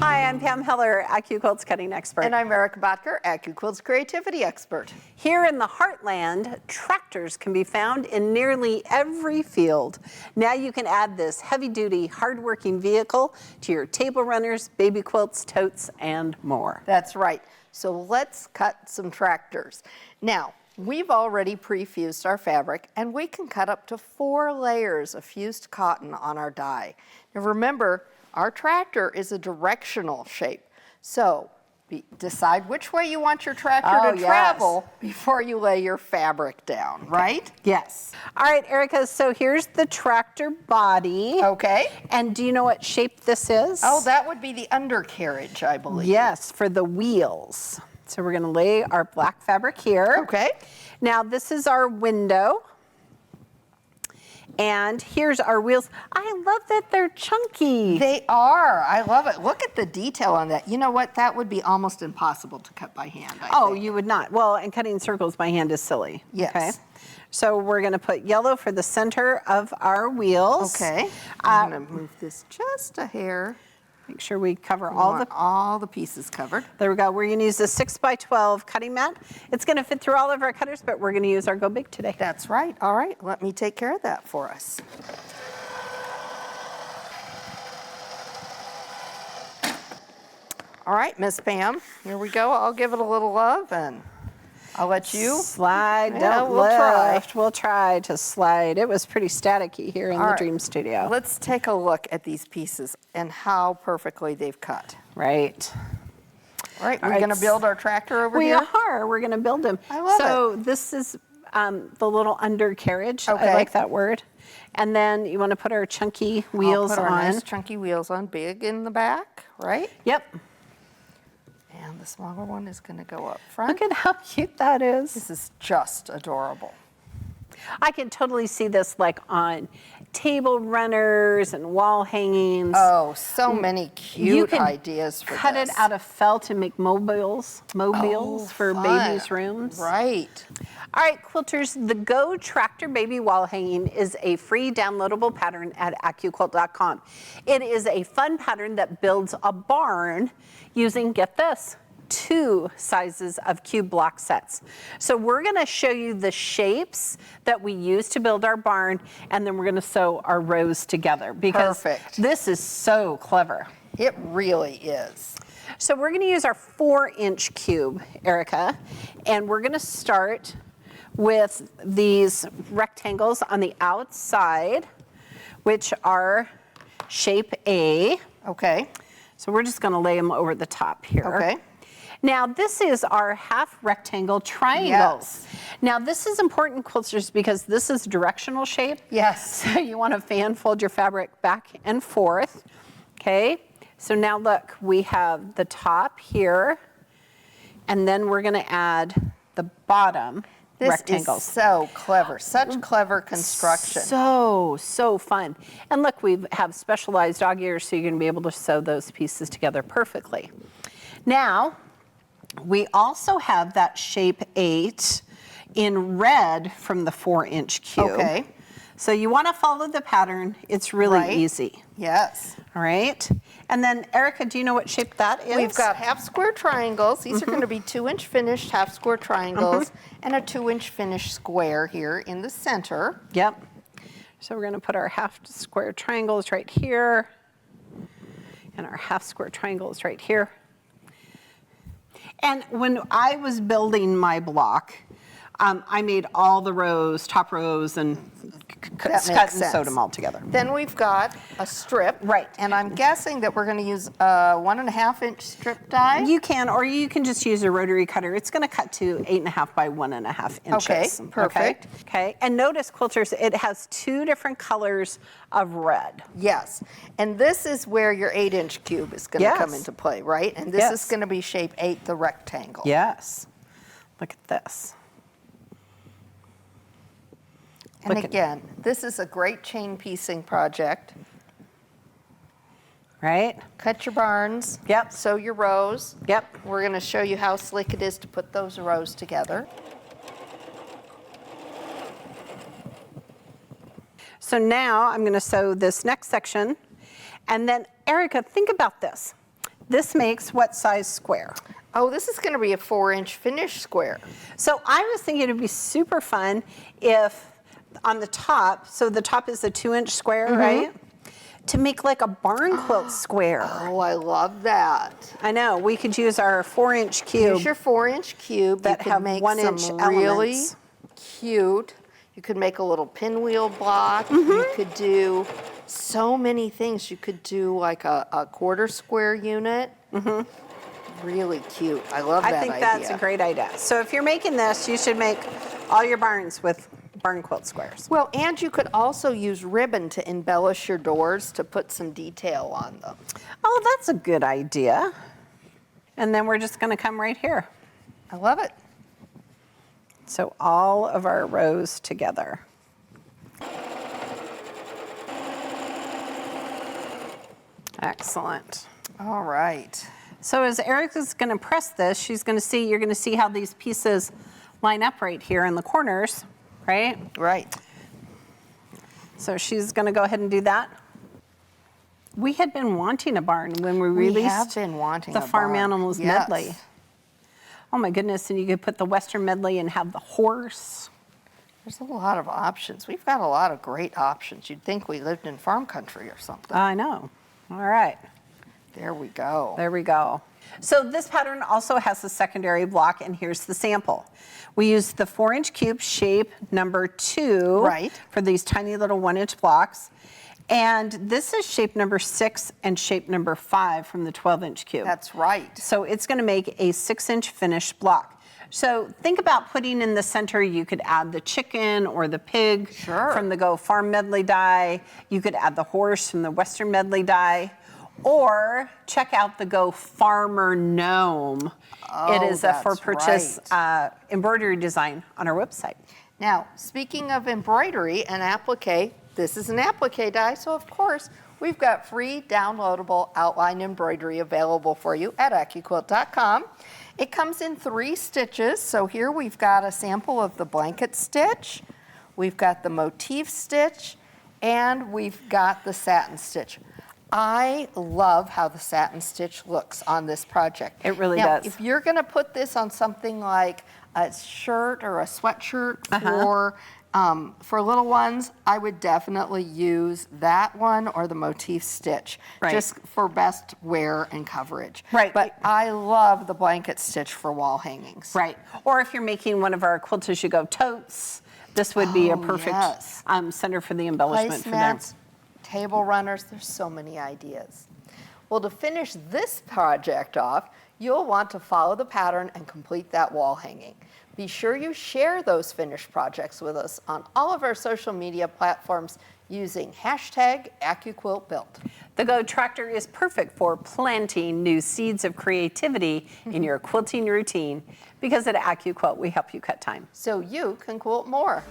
Hi, I'm Pam Heller, AccuQuilt's cutting expert. And I'm Erica Botker, AccuQuilt's creativity expert. Here in the heartland, tractors can be found in nearly every field. Now you can add this heavy-duty, hard-working vehicle to your table runners, baby quilts, totes, and more. That's right. So let's cut some tractors. Now, we've already pre-fused our fabric, and we can cut up to 4 layers of fused cotton on our die. Now remember, our tractor is a directional shape. So decide which way you want your tractor to travel before you lay your fabric down, right? Yes. All right, Erica, so here's the tractor body. Okay. And do you know what shape this is? Oh, that would be the undercarriage, I believe. Yes, for the wheels. So we're gonna lay our black fabric here. Okay. Now this is our window. And here's our wheels. I love that they're chunky. They are. I love it. Look at the detail on that. You know what? That would be almost impossible to cut by hand, I think. You would not. Well, and cutting circles by hand is silly. Yes. Okay. So we're going to put yellow for the center of our wheels. Okay. I'm going to move this just a hair. Make sure we cover all the pieces covered. There we go. We're going to use a 6x12 cutting mat. It's going to fit through all of our cutters, but we're going to use our Go Big today. That's right. All right. Let me take care of that for us. All right, Miss Pam. Here we go. I'll give it a little love and I'll let you slide. Yeah, Don't we'll lift. We'll try to slide. It was pretty staticky here in the Dream Studio. Let's take a look at these pieces and how perfectly they've cut. Right. All right, we're going to build our tractor over here? We are. We're going to build him. I love it. So this is the little undercarriage. Okay. I like that word. And then you want to put our chunky wheels I'll put on. our nice chunky wheels on, big in the back, right? Yep. And the smaller one is going to go up front. Look at how cute that is. This is just adorable. I can totally see this like on table runners and wall hangings. Oh, so many cute ideas for this. Cut it out of felt and make mobiles for babies' rooms. Right. All right, quilters, the Go Tractor Baby Wall Hanging is a free downloadable pattern at AccuQuilt.com. It is a fun pattern that builds a barn using, get this, 2 sizes of cube block sets. So we're going to show you the shapes that we use to build our barn, and then we're going to sew our rows together because this is so clever. It really is. So we're going to use our 4-inch cube, Erica, and we're going to start with these rectangles on the outside, which are shape A. Okay. So we're just going to lay them over the top here. Okay. Now this is our half rectangle triangles. Yes. Now this is important, quilters, because this is directional shape. Yes. So you want to fan fold your fabric back and forth. Okay. So now look, we have the top here, and then we're going to add the bottom rectangles. This is so clever. Such clever construction. So fun. And look, we have specialized dog ears, so you're going to be able to sew those pieces together perfectly. Now, we also have that shape 8 in red from the 4-inch cube. Okay. So you want to follow the pattern. It's really easy. Yes. All right. And then, Erica, do you know what shape that is? We've got half square triangles. These are going to be 2-inch finished half square triangles and a 2-inch finished square here in the center. Yep. So we're going to put our half square triangles right here and our half square triangles right here. And when I was building my block, I made all the rows, top rows, and cut and sewed them all together. Then we've got a strip. Right. And I'm guessing that we're going to use a 1.5-inch strip die. You can, or you can just use a rotary cutter. It's going to cut to 8.5 by 1.5 inches. Okay, perfect. Okay. And notice, quilters, it has 2 different colors of red. Yes. And this is where your 8-inch cube is going to come into play, right? And this is going to be shape 8, the rectangle. Yes. Look at this. And again, this is a great chain piecing project. Right? Cut your barns. Yep. Sew your rows. Yep. We're going to show you how slick it is to put those rows together. So now I'm going to sew this next section. And then, Erica, think about this. This makes what size square? Oh, this is going to be a 4-inch finish square. So I was thinking it'd be super fun if on the top, so the top is a 2-inch square, right? To make like a barn quilt square. Oh, I love that. I know, we could use our 4-inch cube. Use your 4-inch cube. That you could have make 1-inch some really elements. cute. You could make a little pinwheel block. You could do so many things. You could do like a quarter square unit. Really cute. I love that idea. I think that's a great idea. So if you're making this, you should make all your barns with barn quilt squares. Well, and you could also use ribbon to embellish your doors to put some detail on them. Oh, that's a good idea. And then we're just going to come right here. I love it. So all of our rows together. Excellent. All right. So as Erica's going to press this, you're going to see how these pieces line up right here in the corners, right? Right. So she's going to go ahead and do that. We had been wanting a barn when we released have been wanting the a Farm barn. Animals Yes. medley. Oh my goodness, and you could put the Western medley and have the horse. There's a lot of options. We've got a lot of great options. You'd think we lived in farm country or something. I know. All right. There we go. There we go. So this pattern also has a secondary block, and here's the sample. We used the 4-inch cube shape number 2 Right. for these tiny little 1-inch blocks. And this is shape number 6 and shape number 5 from the 12-inch cube. That's right. So it's going to make a 6-inch finished block. So think about putting in the center, you could add the chicken or the pig from the Go Farm medley die. You could add the horse from the Western medley die. Or check out the Go Farmer Gnome. It is a for-purchase embroidery design on our website. Now, speaking of embroidery and applique, this is an applique die, so of course, we've got free downloadable outline embroidery available for you at AccuQuilt.com. It comes in 3 stitches, so here we've got a sample of the blanket stitch, we've got the motif stitch, and we've got the satin stitch. I love how the satin stitch looks on this project. It really now, does. If you're going to put this on something like a shirt or a sweatshirt for little ones, I would definitely use that one or the motif stitch, just for best wear and coverage. Right. But I love the blanket stitch for wall hangings. Right. Or if you're making one of our Quilt As You Go totes, this would be a perfect center for the embellishment for them. Placemats, table runners, there's so many ideas. Well, to finish this project off, you'll want to follow the pattern and complete that wall hanging. Be sure you share those finished projects with us on all of our social media platforms using hashtag AccuQuiltBuilt. The Go tractor is perfect for planting new seeds of creativity in your quilting routine because at AccuQuilt we help you cut time. So you can quilt more.